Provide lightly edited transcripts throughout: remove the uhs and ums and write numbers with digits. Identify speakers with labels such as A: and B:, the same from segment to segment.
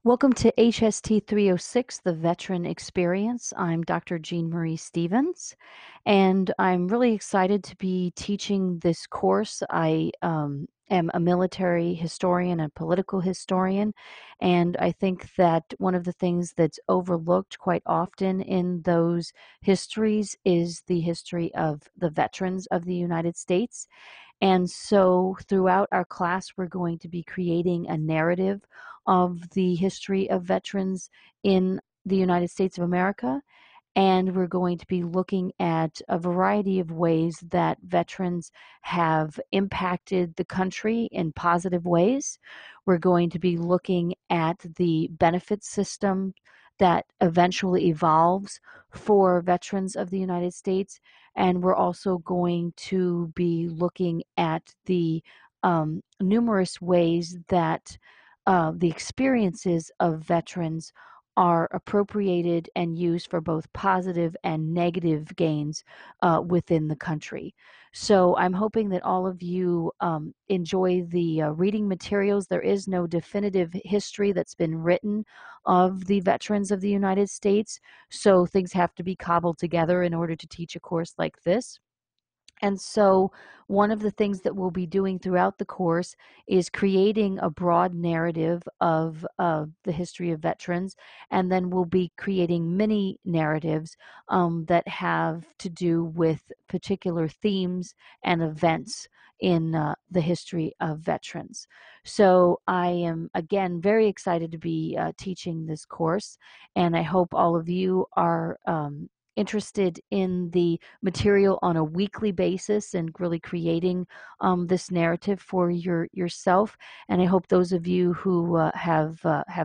A: Welcome to HST 306, the Veteran Experience. I'm Dr. Jean Marie Stevens, and I'm really excited to be teaching this course. I am a military historian and political historian, and I think that one of the things that's overlooked quite often in those histories is the history of the veterans of the United States. And so throughout our class, we're going to be creating a narrative of the history of veterans in the United States of America. And we're going to be looking at a variety of ways that veterans have impacted the country in positive ways. We're going to be looking at the benefit system that eventually evolves for veterans of the United States. And we're also going to be looking at the numerous ways that the experiences of veterans are appropriated and used for both positive and negative gains within the country. So I'm hoping that all of you enjoy the reading materials. There is no definitive history that's been written of the veterans of the United States, so things have to be cobbled together in order to teach a course like this. And so one of the things that we'll be doing throughout the course is creating a broad narrative of the history of veterans, and then we'll be creating mini narratives that have to do with particular themes and events in the history of veterans. So I am, again, very excited to be teaching this course, and I hope all of you are interested in the material on a weekly basis and really creating this narrative for yourself. And I hope those of you who have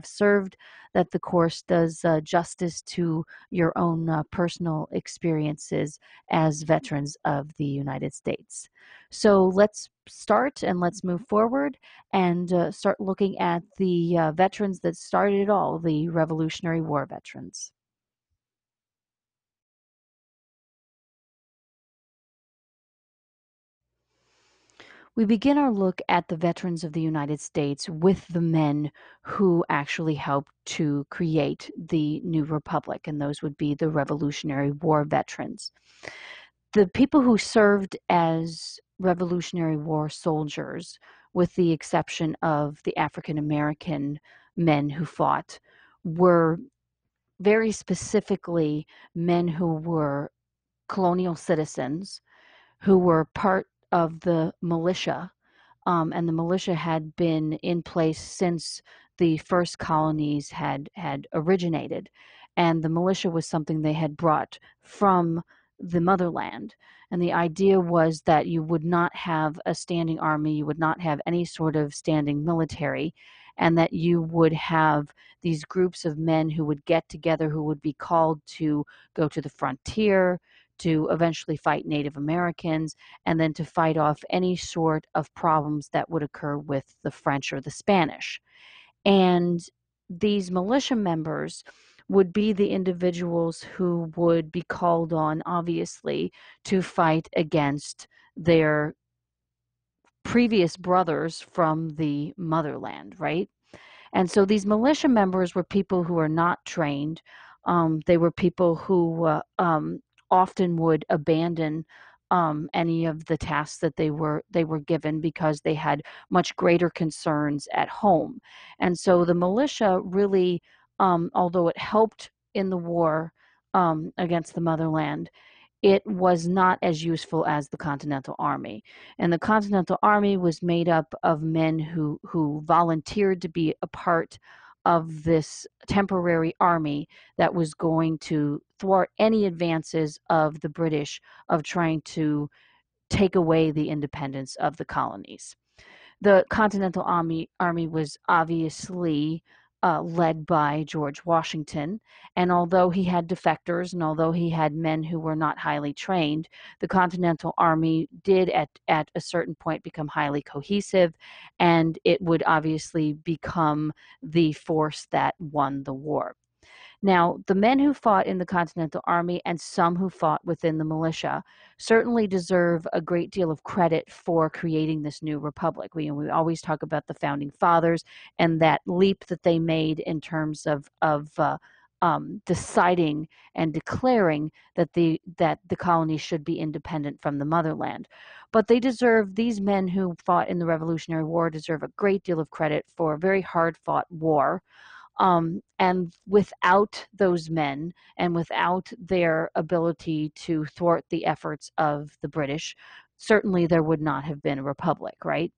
A: served, that the course does justice to your own personal experiences as veterans of the United States. So let's start and let's move forward and start looking at the veterans that started it all, the Revolutionary War veterans. We begin our look at the veterans of the United States with the men who actually helped to create the new republic, and those would be the Revolutionary War veterans. The people who served as Revolutionary War soldiers, with the exception of the African American men who fought, were very specifically men who were colonial citizens, who were part of the militia, and the militia had been in place since the first colonies had originated, and the militia was something they had brought from the motherland. And the idea was that you would not have a standing army, you would not have any sort of standing military, and that you would have these groups of men who would get together, who would be called to go to the frontier, to eventually fight Native Americans, and then to fight off any sort of problems that would occur with the French or the Spanish. And these militia members would be the individuals who would be called on, obviously, to fight against their previous brothers from the motherland, right? And so these militia members were people who are not trained. They were people who often would abandon any of the tasks that they were given because they had much greater concerns at home. And so the militia really, although it helped in the war against the motherland, it was not as useful as the Continental Army. And the Continental Army was made up of men who volunteered to be a part of this temporary army that was going to thwart any advances of the British of trying to take away the independence of the colonies. The Continental Army was obviously led by George Washington, and although he had defectors and although he had men who were not highly trained, the Continental Army did at a certain point become highly cohesive, and it would obviously become the force that won the war. Now, the men who fought in the Continental Army and some who fought within the militia certainly deserve a great deal of credit for creating this new republic. We always talk about the founding fathers and that leap that they made in terms of deciding and declaring that the colonies should be independent from the motherland. But these men who fought in the Revolutionary War deserve a great deal of credit for a very hard fought war. And without those men and without their ability to thwart the efforts of the British, certainly there would not have been a republic, right?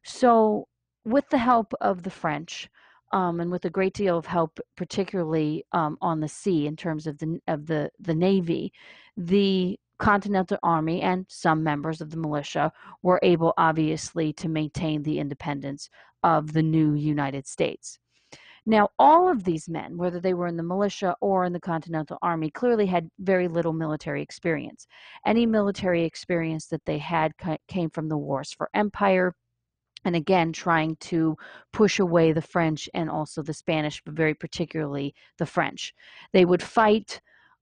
A: So, with the help of the French, and with a great deal of help, particularly on the sea in terms of the navy, the Continental Army and some members of the militia were able, obviously, to maintain the independence of the new United States. Now, all of these men, whether they were in the militia or in the Continental Army, clearly had very little military experience. Any military experience that they had came from the wars for empire, and again, trying to push away the French and also the Spanish, but very particularly the French. They would fight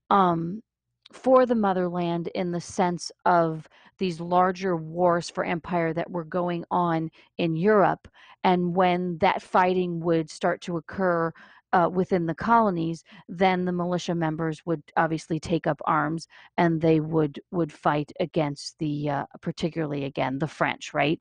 A: um, for the motherland in the sense of these larger wars for empire that were going on in Europe. And when that fighting would start to occur within the colonies, then the militia members would obviously take up arms and they would fight against particularly again, the French, right?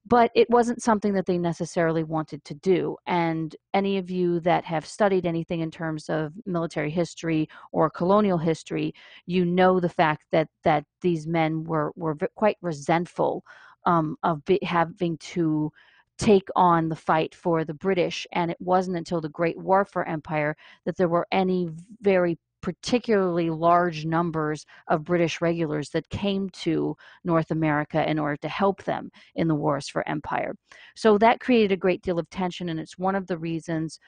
A: But it wasn't something that they necessarily wanted to do. And any of you that have studied anything in terms of military history or colonial history, you know the fact that these men were quite resentful of having to take on the fight for the British. And it wasn't until the Great War for Empire that there were any very particularly large numbers of British regulars that came to North America in order to help them in the wars for empire. So that created a great deal of tension, and it's one of the reasons,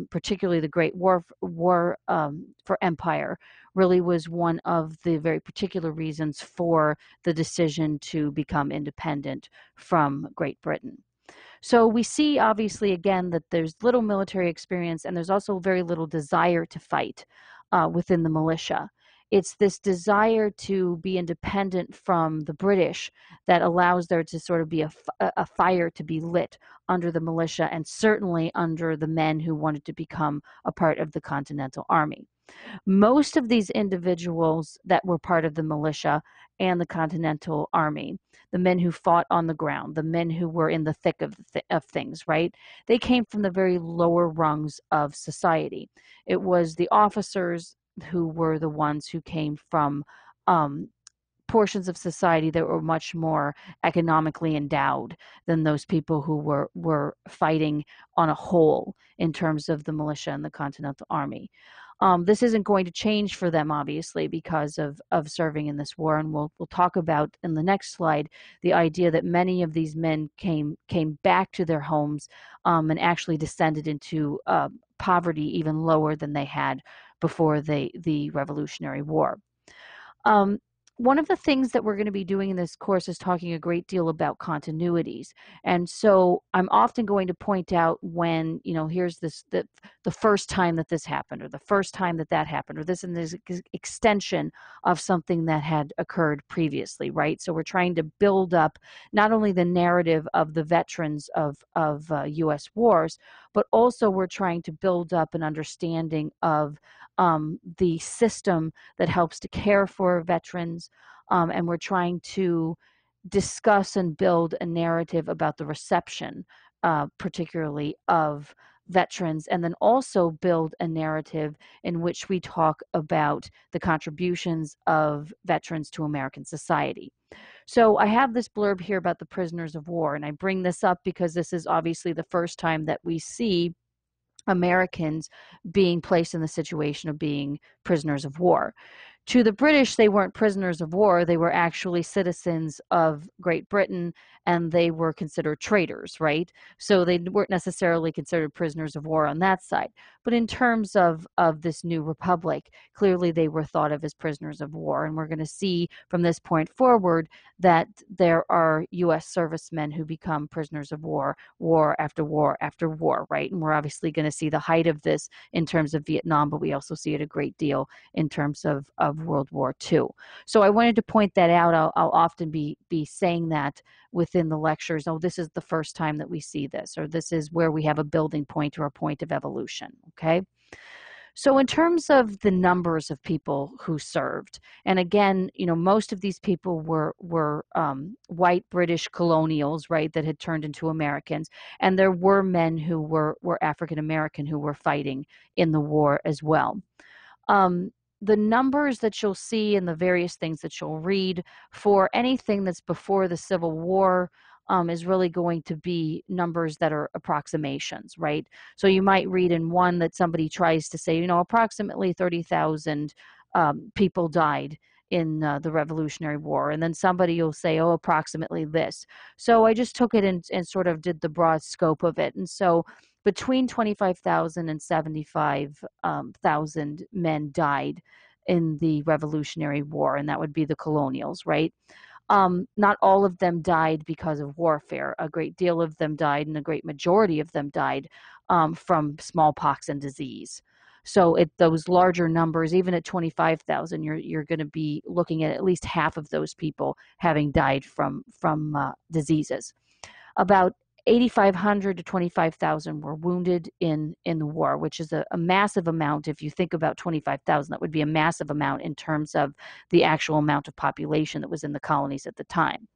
A: particularly the Great War for Empire, really was one of the very particular reasons for the decision to become independent from Great Britain. So we see obviously again that there's little military experience and there's also very little desire to fight within the militia. It's this desire to be independent from the British that allows there to sort of be a fire to be lit under the militia and certainly under the men who wanted to become a part of the Continental Army. Most of these individuals that were part of the militia and the Continental Army, the men who fought on the ground, the men who were in the thick of things, right? They came from the very lower rungs of society. It was the officers who were the ones who came from um, portions of society that were much more economically endowed than those people who were fighting on a whole in terms of the militia and the Continental Army. This isn't going to change for them, obviously, because of serving in this war, and we'll talk about in the next slide the idea that many of these men came back to their homes and actually descended into poverty even lower than they had before the Revolutionary War. Um, One of the things that we're going to be doing in this course is talking a great deal about continuities. And so I'm often going to point out when, here's the first time that this happened, or the first time that that happened, or this and this extension of something that had occurred previously, right? So we're trying to build up not only the narrative of the veterans of U.S. wars, but also we're trying to build up an understanding of the system that helps to care for veterans, and we're trying to discuss and build a narrative about the reception, particularly of veterans, and then also build a narrative in which we talk about the contributions of veterans to American society. So I have this blurb here about the prisoners of war, and I bring this up because this is obviously the first time that we see Americans being placed in the situation of being prisoners of war. To the British, they weren't prisoners of war. They were actually citizens of Great Britain, and they were considered traitors, right? So they weren't necessarily considered prisoners of war on that side. But in terms of this new republic, clearly they were thought of as prisoners of war. And we're going to see from this point forward that there are U.S. servicemen who become prisoners of war, war after war after war, right? And we're obviously going to see the height of this in terms of Vietnam, but we also see it a great deal in terms of World War II. So I wanted to point that out. I'll often be saying that within the lectures. Oh, this is the first time that we see this, or this is where we have a building point or a point of evolution. Okay. So in terms of the numbers of people who served, and again, most of these people were white British colonials, right, that had turned into Americans, and there were men who were African American who were fighting in the war as well. um, the numbers that you'll see and the various things that you'll read for anything that's before the Civil War is really going to be numbers that are approximations, right? So you might read in one that somebody tries to say, approximately 30,000 people died in the Revolutionary War. And then somebody will say, oh, approximately this. So I just took it and sort of did the broad scope of it. And so between 25,000 and 75,000 men died in the Revolutionary War, and that would be the colonials, right? Not all of them died because of warfare. A great deal of them died, and a great majority of them died from smallpox and disease. So those larger numbers, even at 25,000, you're going to be looking at least half of those people having died from diseases. About 8,500 to 25,000 were wounded in the war, which is a massive amount. If you think about 25,000, that would be a massive amount in terms of the actual amount of population that was in the colonies at the time.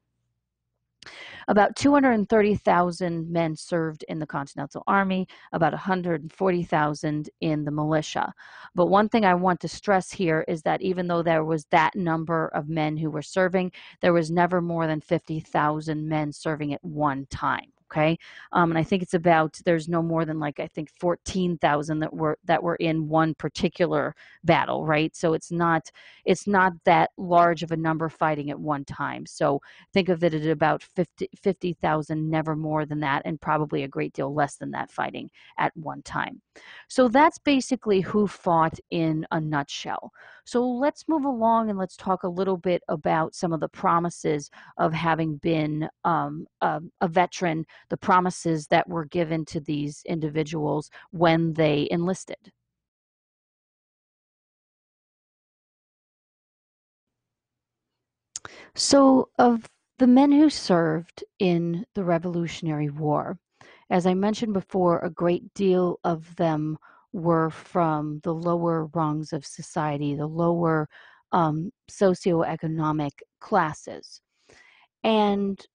A: About 230,000 men served in the Continental Army, about 140,000 in the militia. But one thing I want to stress here is that even though there was that number of men who were serving, there was never more than 50,000 men serving at one time. Okay, and I think it's about there's no more than like I think 14,000 that were in one particular battle, right? So it's not that large of a number fighting at one time. So think of it at about 50,000, never more than that, and probably a great deal less than that fighting at one time. So that's basically who fought in a nutshell. So let's move along and let's talk a little bit about some of the promises of having been a veteran, the promises that were given to these individuals when they enlisted. So, of the men who served in the Revolutionary War, as I mentioned before, a great deal of them were from the lower rungs of society, the lower socioeconomic classes. And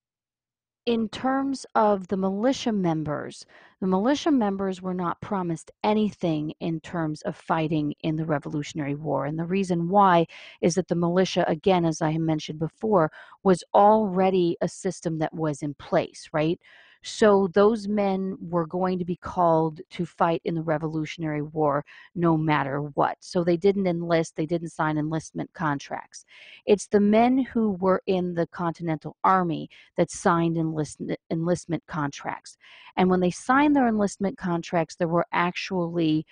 A: in terms of the militia members were not promised anything in terms of fighting in the Revolutionary War. And the reason why is that the militia, again, as I mentioned before, was already a system that was in place, right? So those men were going to be called to fight in the Revolutionary War no matter what. So they didn't enlist, they didn't sign enlistment contracts. It's the men who were in the Continental Army that signed enlistment contracts. And when they signed their enlistment contracts, there were actually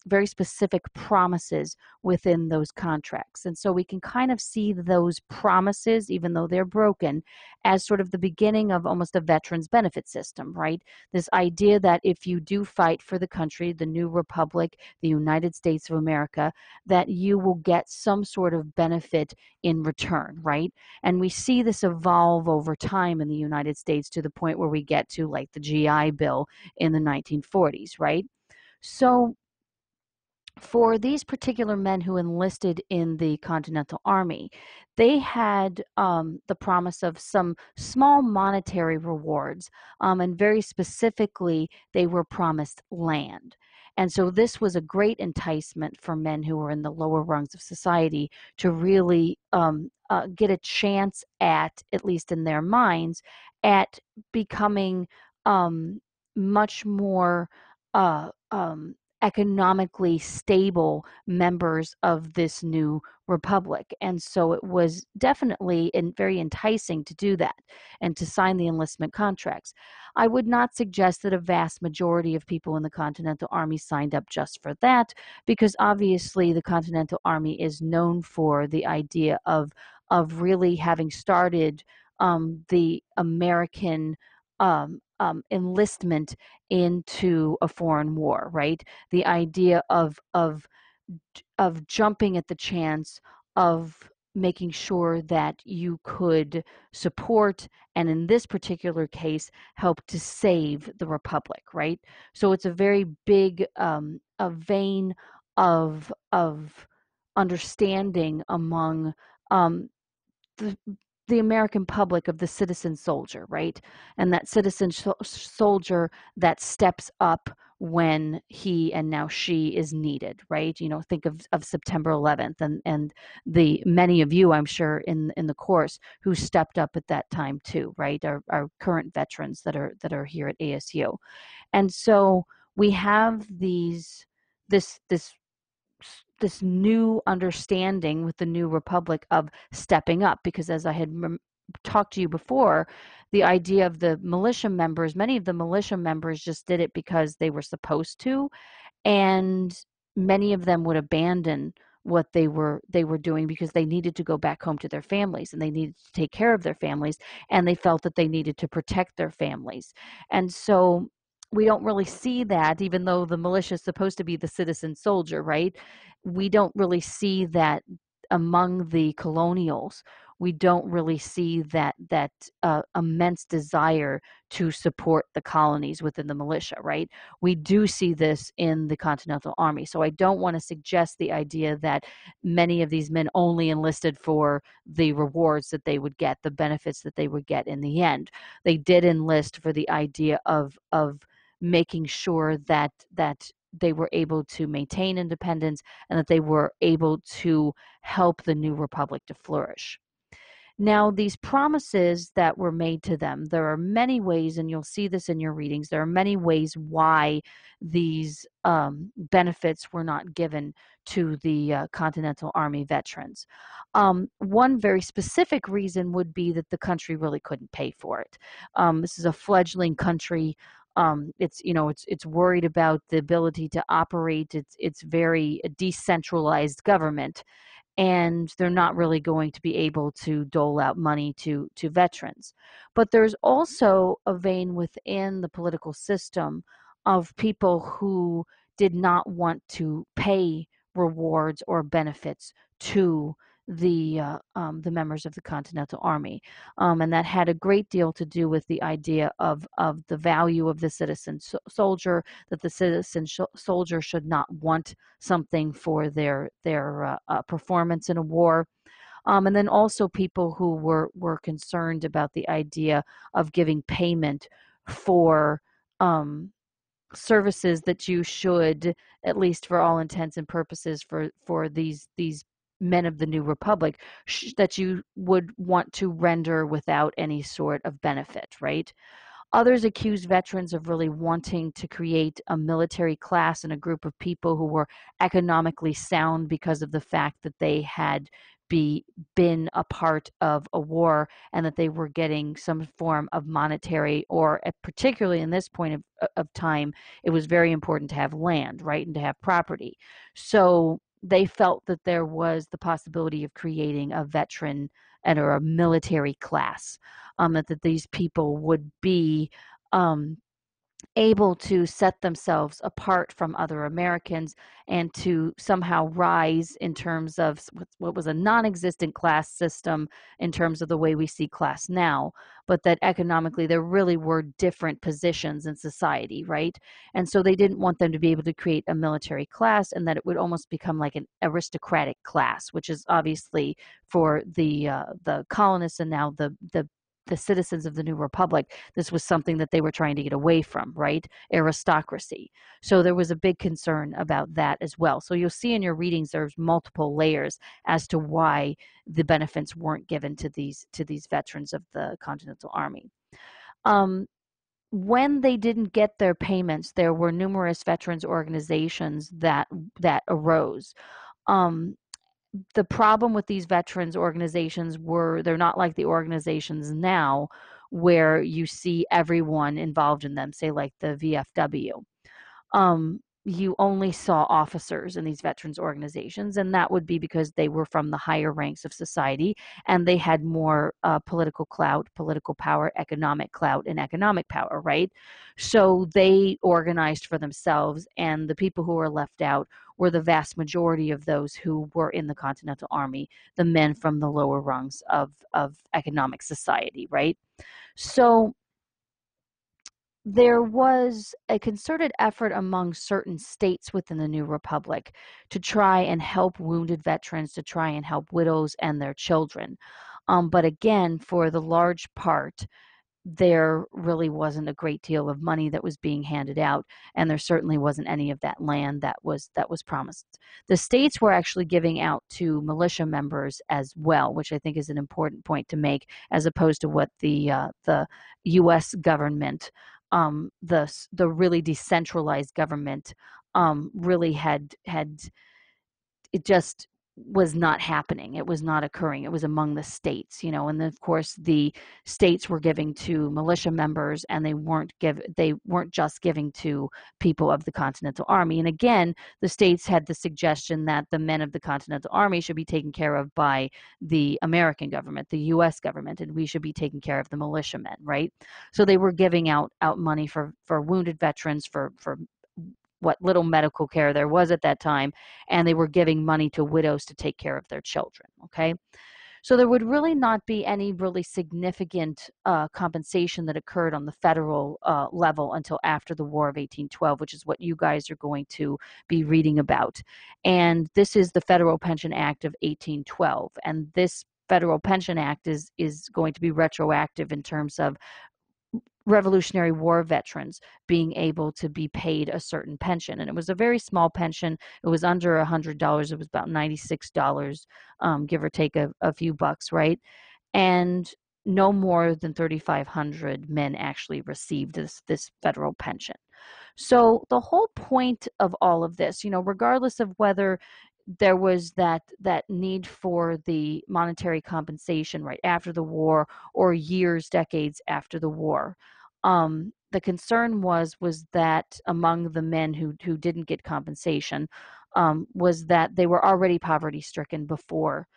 A: very specific promises within those contracts. And so we can kind of see those promises, even though they're broken, as sort of the beginning of almost a veterans benefit system, right? This idea that if you do fight for the country, the new republic, the United States of America, that you will get some sort of benefit in return, right? And we see this evolve over time in the United States to the point where we get to like the GI Bill in the 1940s, right? So for these particular men who enlisted in the Continental Army, they had the promise of some small monetary rewards, and very specifically, they were promised land. And so this was a great enticement for men who were in the lower rungs of society to really get a chance at least in their minds, at becoming much more uh, um, economically stable members of this new republic. And so it was definitely very enticing to do that and to sign the enlistment contracts. I would not suggest that a vast majority of people in the Continental Army signed up just for that, because obviously the Continental Army is known for the idea of really having started the American enlistment into a foreign war, right? The idea of jumping at the chance of making sure that you could support, and in this particular case, help to save the republic, right? So it's a very big a vein of understanding among um, the the American public of the citizen soldier, right? And that citizen soldier that steps up when he and now she is needed, right? You know, think of September 11th and the many of you, I'm sure, in the course who stepped up at that time too, right? Our current veterans that are here at ASU. And so we have this new understanding with the new republic of stepping up, because as I had talked to you before, the idea of the militia members, many of the militia members just did it because they were supposed to, and many of them would abandon what they were doing because they needed to go back home to their families and they needed to take care of their families, and they felt that they needed to protect their families. And so we don't really see that, even though the militia is supposed to be the citizen soldier, right? We don't really see that among the colonials. We don't really see that immense desire to support the colonies within the militia, right? We do see this in the Continental Army. So I don't want to suggest the idea that many of these men only enlisted for the rewards that they would get, the benefits that they would get in the end. They did enlist for the idea of making sure that they were able to maintain independence and that they were able to help the new republic to flourish. Now, these promises that were made to them, there are many ways, and you'll see this in your readings, there are many ways why these benefits were not given to the Continental Army veterans. One very specific reason would be that the country really couldn't pay for it. This is a fledgling country. It's worried about the ability to operate. It's very decentralized government, and they're not really going to be able to dole out money to veterans. But there's also a vein within the political system of people who did not want to pay rewards or benefits to the members of the Continental Army, and that had a great deal to do with the idea of the value of the citizen soldier, that the citizen soldier should not want something for their performance in a war. And then also people who were concerned about the idea of giving payment for um, services that you should, at least for all intents and purposes, for these men of the new republic, that you would want to render without any sort of benefit, right? Others accuse veterans of really wanting to create a military class and a group of people who were economically sound because of the fact that they had been a part of a war and that they were getting some form of monetary, or particularly in this point of time, it was very important to have land, right, and to have property. So they felt that there was the possibility of creating a veteran or a military class, that these people would be um, able to set themselves apart from other Americans and to somehow rise in terms of what was a non-existent class system in terms of the way we see class now, but that economically there really were different positions in society, right? And so they didn't want them to be able to create a military class, and that it would almost become like an aristocratic class, which is obviously for the colonists and now the citizens of the new republic, this was something that they were trying to get away from, right? Aristocracy. So there was a big concern about that as well. So you'll see in your readings there's multiple layers as to why the benefits weren't given to these veterans of the Continental Army. Um, when they didn't get their payments, there were numerous veterans organizations that arose. Um, the problem with these veterans organizations were they're not like the organizations now where you see everyone involved in them, say like the VFW. You only saw officers in these veterans organizations, and that would be because they were from the higher ranks of society and they had more political clout, political power, economic clout, and economic power, right? So they organized for themselves, and the people who were left out were the vast majority of those who were in the Continental Army, the men from the lower rungs of economic society, right? So there was a concerted effort among certain states within the new republic to try and help wounded veterans, to try and help widows and their children. But again, for the large part, there really wasn't a great deal of money that was being handed out, and there certainly wasn't any of that land that was promised. The states were actually giving out to militia members as well, which I think is an important point to make, as opposed to what the U.S. government, the really decentralized government, really had it just was not happening. It was not occurring. It was among the states, and then of course the states were giving to militia members, and they weren't just giving to people of the Continental Army. And again, the states had the suggestion that the men of the Continental Army should be taken care of by the American government, the US government, and we should be taking care of the militiamen, right? So they were giving out money for wounded veterans, for what little medical care there was at that time, and they were giving money to widows to take care of their children. Okay, so there would really not be any really significant compensation that occurred on the federal level until after the War of 1812, which is what you guys are going to be reading about. And this is the Federal Pension Act of 1812, and this Federal Pension Act is going to be retroactive in terms of Revolutionary War veterans being able to be paid a certain pension. And it was a very small pension. It was under $100. It was about $96, give or take a few bucks, right? And no more than 3,500 men actually received this federal pension. So the whole point of all of this, regardless of whether there was that need for the monetary compensation right after the war or years, decades after the war, the concern was that among the men who didn't get compensation, was that they were already poverty stricken before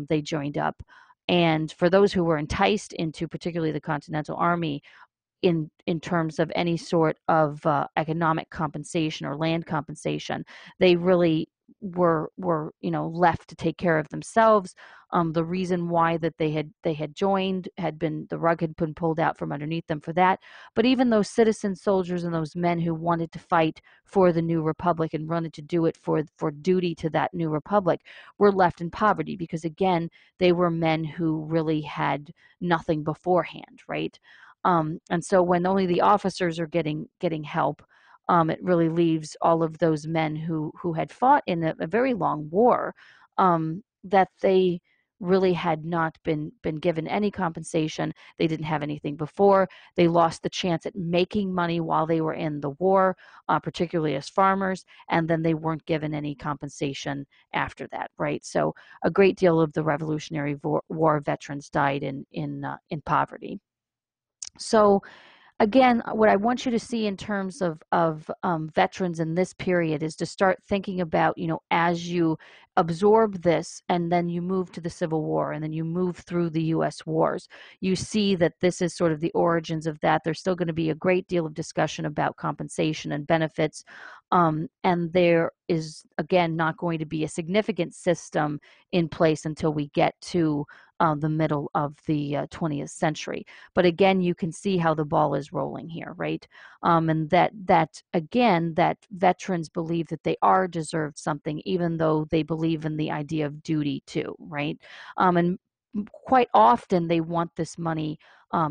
A: they joined up. And for those who were enticed into particularly the Continental Army, in terms of any sort of economic compensation or land compensation. They really were left to take care of themselves. The reason why that they had joined had been the rug had been pulled out from underneath them for that. But even those citizen soldiers and those men who wanted to fight for the new republic and wanted to do it for duty to that new republic were left in poverty because again they were men who really had nothing beforehand, right? And so when only the officers are getting help, it really leaves all of those men who had fought in a very long war, that they really had not been given any compensation. They didn't have anything before. They lost the chance at making money while they were in the war, particularly as farmers, and then they weren't given any compensation after that, right? So a great deal of the Revolutionary War veterans died in poverty. So again, what I want you to see in terms of veterans in this period is to start thinking about, as you absorb this and then you move to the Civil War and then you move through the U.S. wars, you see that this is sort of the origins of that. There's still going to be a great deal of discussion about compensation and benefits. And there is, again, not going to be a significant system in place until we get to the middle of the 20th century. But again, you can see how the ball is rolling here, right? And that again, that veterans believe that they are deserved something, even though they believe in the idea of duty too, right? And quite often they want this money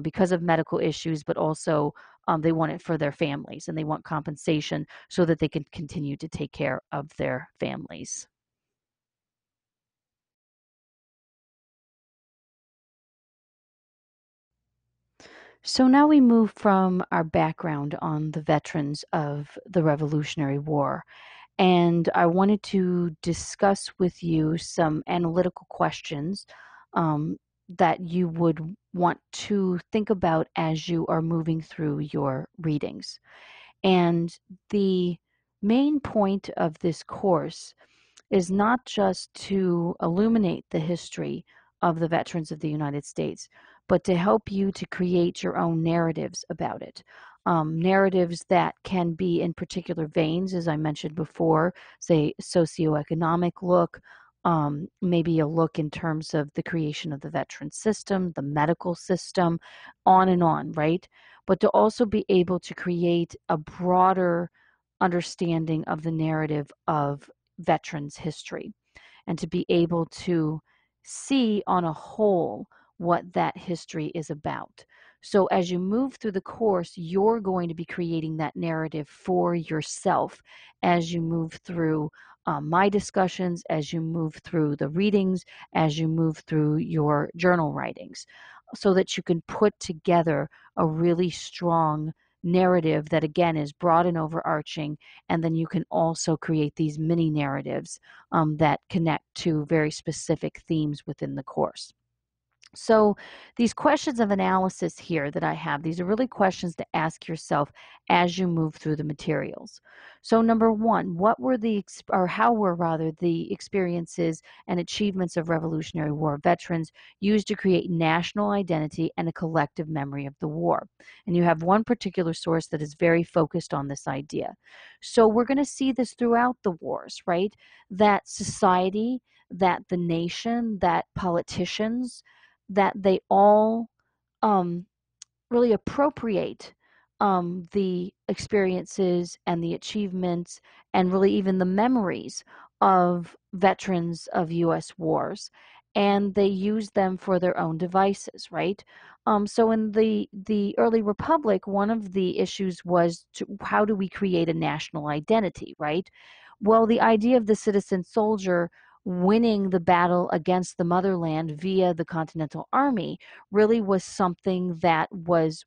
A: because of medical issues, but also they want it for their families and they want compensation so that they can continue to take care of their families. So now we move from our background on the veterans of the Revolutionary War, and I wanted to discuss with you some analytical questions um, that you would want to think about as you are moving through your readings. And the main point of this course is not just to illuminate the history of the veterans of the United States, but to help you to create your own narratives about it. Narratives that can be in particular veins, as I mentioned before, say socioeconomic look, maybe a look in terms of the creation of the veteran system, the medical system, on, right? But to also be able to create a broader understanding of the narrative of veterans' history and to be able to see on a whole what that history is about. So, as you move through the course, you're going to be creating that narrative for yourself as you move through my discussions, as you move through the readings, as you move through your journal writings, so that you can put together a really strong narrative that, again, is broad and overarching. And then you can also create these mini narratives that connect to very specific themes within the course. So these questions of analysis here that I have, these are really questions to ask yourself as you move through the materials. So number one, what were or how were rather the experiences and achievements of Revolutionary War veterans used to create national identity and a collective memory of the war? And you have one particular source that is very focused on this idea. So we're going to see this throughout the wars, right? That society, that the nation, that politicians, that they all um, really appropriate the experiences and the achievements and really even the memories of veterans of U.S. wars, and they use them for their own devices, right? So in the early republic, one of the issues was how do we create a national identity, right? Well, the idea of the citizen soldier winning the battle against the motherland via the Continental Army really was something that was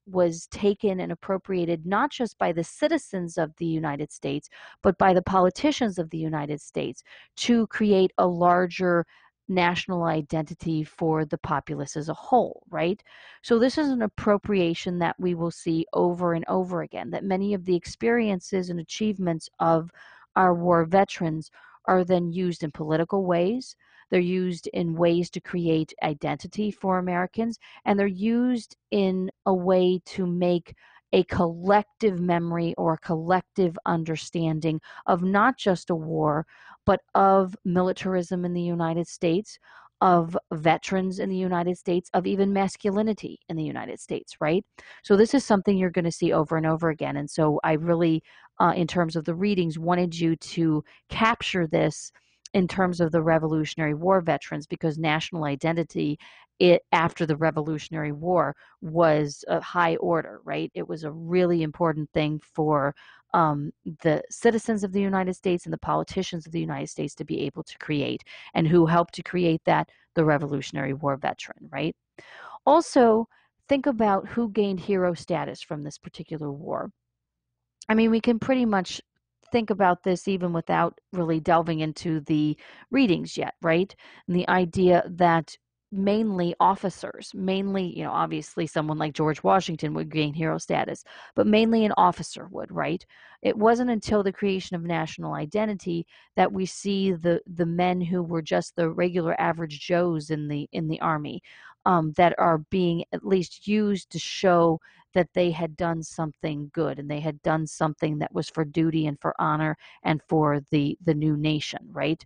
A: taken and appropriated not just by the citizens of the United States, but by the politicians of the United States to create a larger national identity for the populace as a whole, right? So this is an appropriation that we will see over and over again, that many of the experiences and achievements of our war veterans are then used in political ways. They're used in ways to create identity for Americans, and they're used in a way to make a collective memory or a collective understanding of not just a war, but of militarism in the United States, of veterans in the United States, of even masculinity in the United States, right? So this is something you're going to see over and over again. And so I really, in terms of the readings, wanted you to capture this in terms of the Revolutionary War veterans, because national identity after the Revolutionary War was a high order, right? It was a really important thing for the citizens of the United States and the politicians of the United States to be able to create, and who helped to create that, the Revolutionary War veteran, right? Also, think about who gained hero status from this particular war. I mean, we can pretty much think about this even without really delving into the readings yet, right? And the idea that mainly officers, mainly, obviously someone like George Washington would gain hero status, but mainly an officer would, right? It wasn't until the creation of national identity that we see the men who were just the regular average Joes in the army, that are being at least used to show that they had done something good and they had done something that was for duty and for honor and for the new nation, right?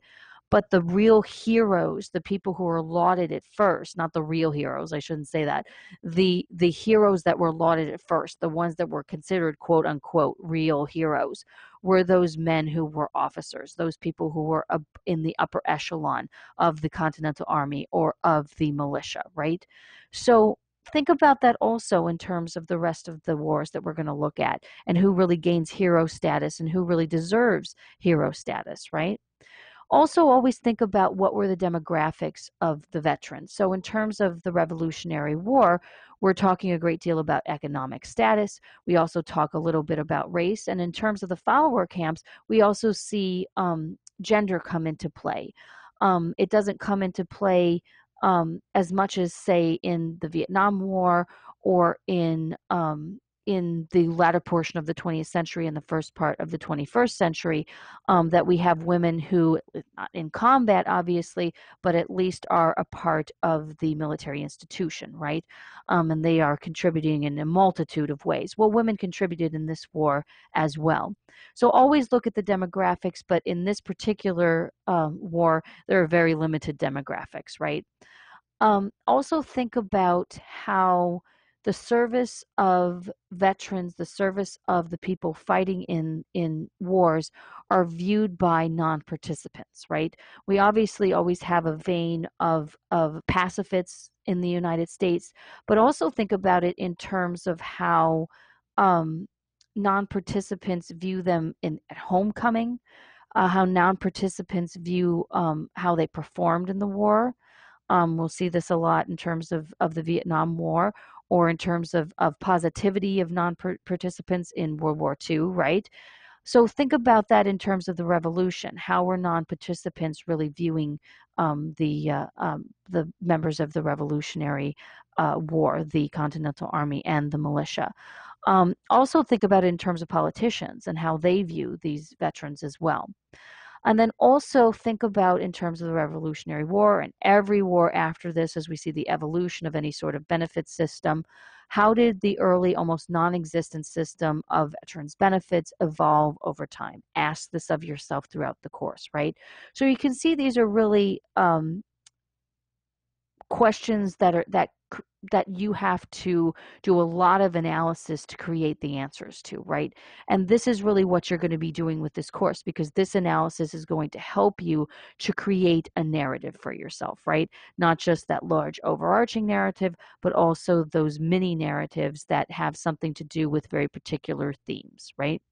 A: But the real heroes, the people who were lauded at first, not the real heroes, I shouldn't say that, the heroes that were lauded at first, the ones that were considered quote unquote real heroes, were those men who were officers, those people who were up in the upper echelon of the Continental Army or of the militia, right? So think about that also in terms of the rest of the wars that we're going to look at, and who really gains hero status and who really deserves hero status, right? Also, always think about what were the demographics of the veterans. So, in terms of the Revolutionary War, we're talking a great deal about economic status. We also talk a little bit about race. And in terms of the follower camps, we also see gender come into play. It doesn't come into play as much as, say, in the Vietnam War or in the latter portion of the 20th century and the first part of the 21st century, that we have women who, not in combat, obviously, but at least are a part of the military institution, right? And they are contributing in a multitude of ways. Well, women contributed in this war as well. So always look at the demographics, but in this particular war, there are very limited demographics, right? Also think about how the service of veterans, the service of the people fighting in wars are viewed by non-participants, right? We obviously always have a vein of pacifists in the United States, but also think about it in terms of how um, non-participants view them at homecoming, how non-participants view how they performed in the war. We'll see this a lot in terms of the Vietnam War or in terms of positivity of non-participants in World War II, right? So think about that in terms of the revolution. How were non-participants really viewing the members of the Revolutionary War, the Continental Army and the militia? Also think about it in terms of politicians and how they view these veterans as well. And then also think about in terms of the Revolutionary War and every war after this, as we see the evolution of any sort of benefit system, how did the early, almost non-existent system of veterans benefits evolve over time? Ask this of yourself throughout the course, right? So you can see these are really questions that you have to do a lot of analysis to create the answers to, right? And this is really what you're going to be doing with this course, because this analysis is going to help you to create a narrative for yourself, right? Not just that large overarching narrative, but also those mini narratives that have something to do with very particular themes, right?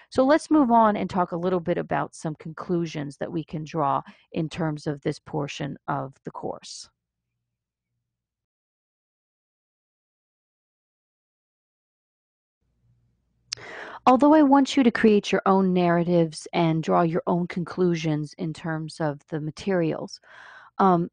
A: So let's move on and talk a little bit about some conclusions that we can draw in terms of this portion of the course. Although I want you to create your own narratives and draw your own conclusions in terms of the materials,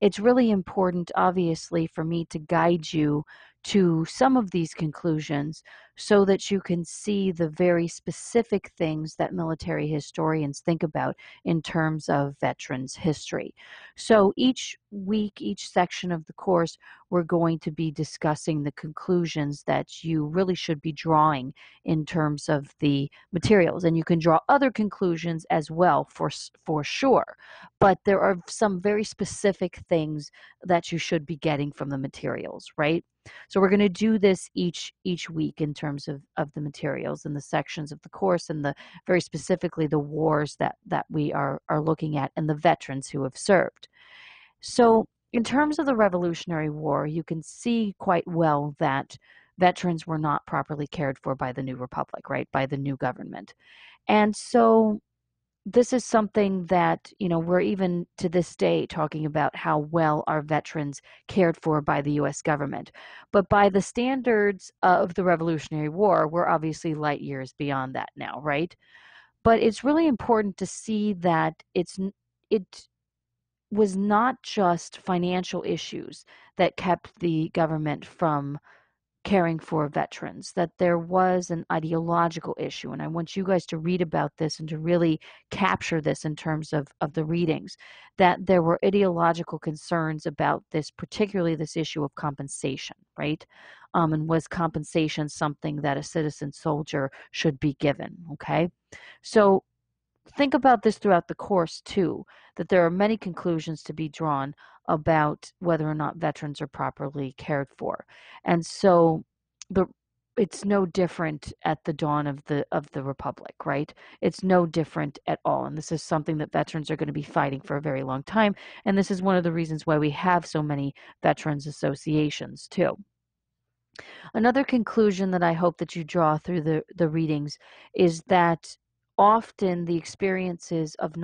A: it's really important, obviously, for me to guide you to some of these conclusions so that you can see the very specific things that military historians think about in terms of veterans' history. So each week, each section of the course, we're going to be discussing the conclusions that you really should be drawing in terms of the materials. And you can draw other conclusions as well, for sure, but there are some very specific things that you should be getting from the materials, right? So we're going to do this each week in terms of the materials and the sections of the course and the very specifically the wars that we are looking at and the veterans who have served. So in terms of the Revolutionary War, you can see quite well that veterans were not properly cared for by the new republic, right? By the new government. And so this is something that, we're even to this day talking about how well our veterans cared for by the US government. But by the standards of the Revolutionary War, we're obviously light years beyond that now, right? But it's really important to see that it was not just financial issues that kept the government from caring for veterans, that there was an ideological issue. And I want you guys to read about this and to really capture this in terms of the readings, that there were ideological concerns about this, particularly this issue of compensation, right? And was compensation something that a citizen soldier should be given, okay? So think about this throughout the course too, that there are many conclusions to be drawn about whether or not veterans are properly cared for. And so the it's no different at the dawn of the republic, right? It's no different at all. And this is something that veterans are going to be fighting for a very long time. And this is one of the reasons why we have so many veterans associations too. Another conclusion that I hope that you draw through the readings is that often the experiences of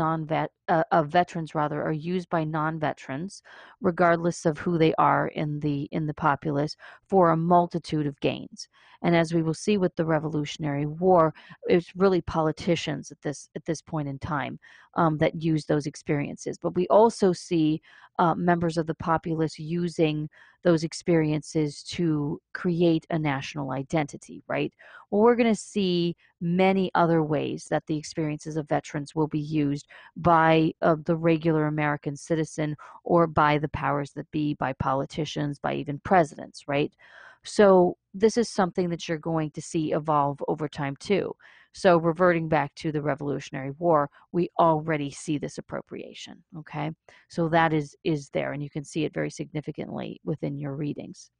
A: veterans rather are used by non-veterans, regardless of who they are in the populace, for a multitude of gains. And as we will see with the Revolutionary War, it's really politicians at this point in time that use those experiences. But we also see members of the populace using those experiences to create a national identity, right? Well, we're going to see many other ways that the experiences of veterans will be used by the regular American citizen or by the powers that be, by politicians, by even presidents, right? So this is something that you're going to see evolve over time too. So reverting back to the Revolutionary War, we already see this appropriation, okay? So that is there, and you can see it very significantly within your readings.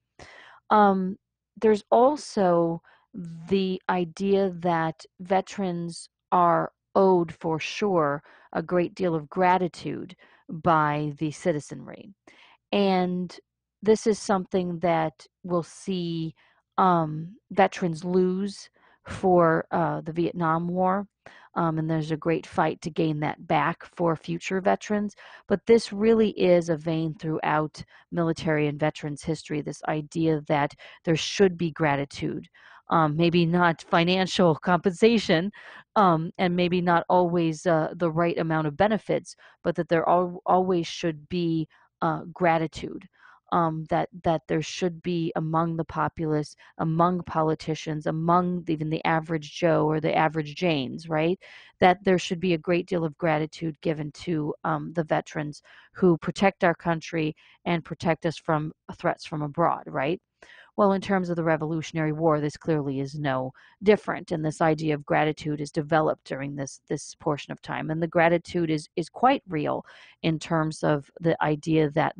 A: Um, there's also the idea that veterans are owed for sure a great deal of gratitude by the citizenry. And this is something that we'll see veterans lose for the Vietnam War. And there's a great fight to gain that back for future veterans. But this really is a vein throughout military and veterans history, this idea that there should be gratitude. Maybe not financial compensation, and maybe not always the right amount of benefits, but that there always should be gratitude, that there should be among the populace, among politicians, among even the average Joe or the average Janes, right? That there should be a great deal of gratitude given to the veterans who protect our country and protect us from threats from abroad, right? Well, in terms of the Revolutionary War, this clearly is no different, and this idea of gratitude is developed during this portion of time, and the gratitude is quite real in terms of the idea that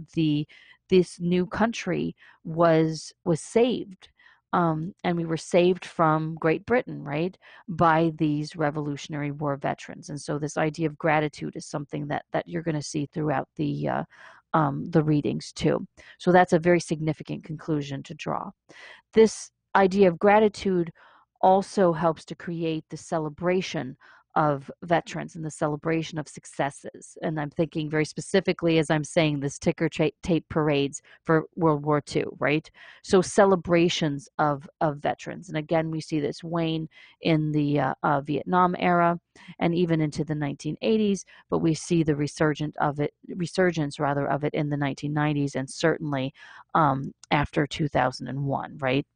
A: this new country was saved. And we were saved from Great Britain, right, by these Revolutionary War veterans. And so this idea of gratitude is something that you're going to see throughout the readings too. So that's a very significant conclusion to draw. This idea of gratitude also helps to create the celebration of veterans and the celebration of successes. And I'm thinking very specifically as I'm saying this ticker tape parades for World War II, right? So celebrations of veterans. And again, we see this wane in the Vietnam era and even into the 1980s, but we see the resurgence rather of it in the 1990s and certainly after 2001, right?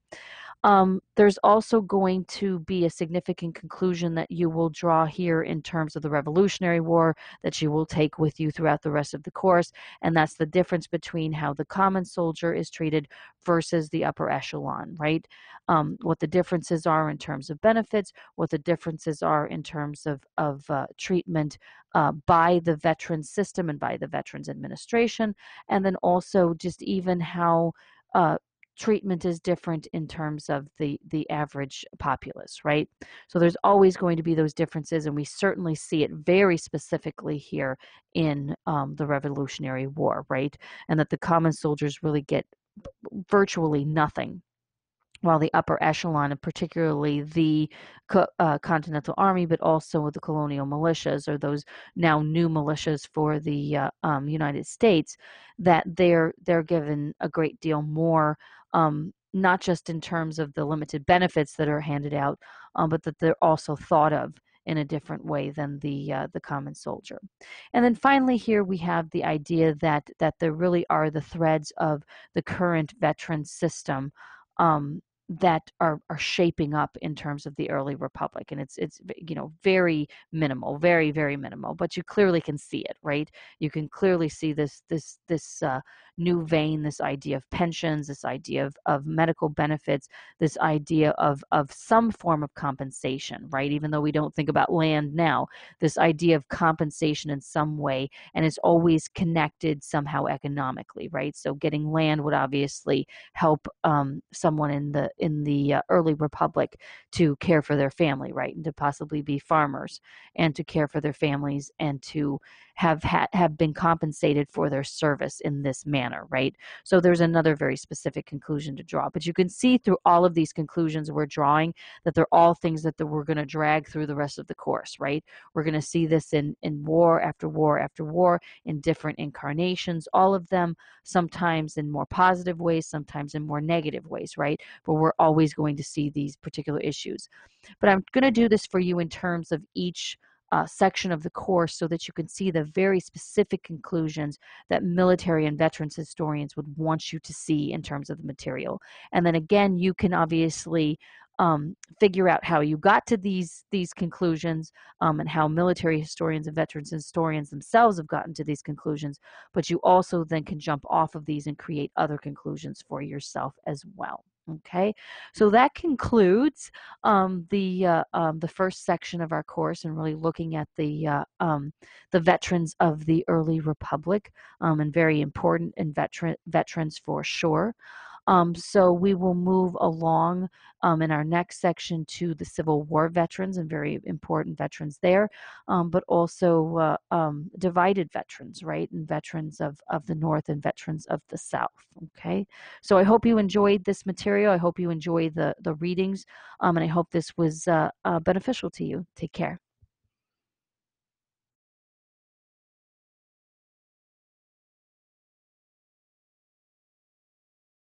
A: There's also going to be a significant conclusion that you will draw here in terms of the Revolutionary War that you will take with you throughout the rest of the course, and that's the difference between how the common soldier is treated versus the upper echelon, right? What the differences are in terms of benefits, what the differences are in terms of treatment by the veterans system and by the Veterans Administration, and then also just even how uh, treatment is different in terms of the average populace, right? So there's always going to be those differences, and we certainly see it very specifically here in the Revolutionary War, right? And that the common soldiers really get virtually nothing, while the upper echelon, and particularly the Continental Army, but also the colonial militias, or those now new militias for the United States, that they're given a great deal more, not just in terms of the limited benefits that are handed out, but that they're also thought of in a different way than the common soldier. And then finally, here we have the idea that there really are the threads of the current veteran system. That are shaping up in terms of the early republic, and it's very minimal, very minimal, but you clearly can see it, right? You can clearly see this new vein, this idea of pensions, this idea of medical benefits, this idea of some form of compensation, right? Even though we don't think about land now, this idea of compensation in some way, and it's always connected somehow economically, right? So getting land would obviously help someone in the early republic to care for their family, right, and to possibly be farmers and to care for their families and to have been compensated for their service in this manner. manner, right? So there's another very specific conclusion to draw. But you can see through all of these conclusions we're drawing that they're all things that we're going to drag through the rest of the course, right? We're going to see this in war after war after war, in different incarnations, all of them sometimes in more positive ways, sometimes in more negative ways, right? But we're always going to see these particular issues. But I'm going to do this for you in terms of each section of the course so that you can see the very specific conclusions that military and veterans historians would want you to see in terms of the material. And then again, you can obviously figure out how you got to these conclusions, and how military historians and veterans historians themselves have gotten to these conclusions. But you also then can jump off of these and create other conclusions for yourself as well. Okay, so that concludes the first section of our course, and really looking at the veterans of the early republic, and very important in veterans for sure. So we will move along in our next section to the Civil War veterans, and very important veterans there, but also divided veterans, right? And veterans of the North and veterans of the South. Okay, so I hope you enjoyed this material. I hope you enjoyed the readings, and I hope this was beneficial to you. Take care.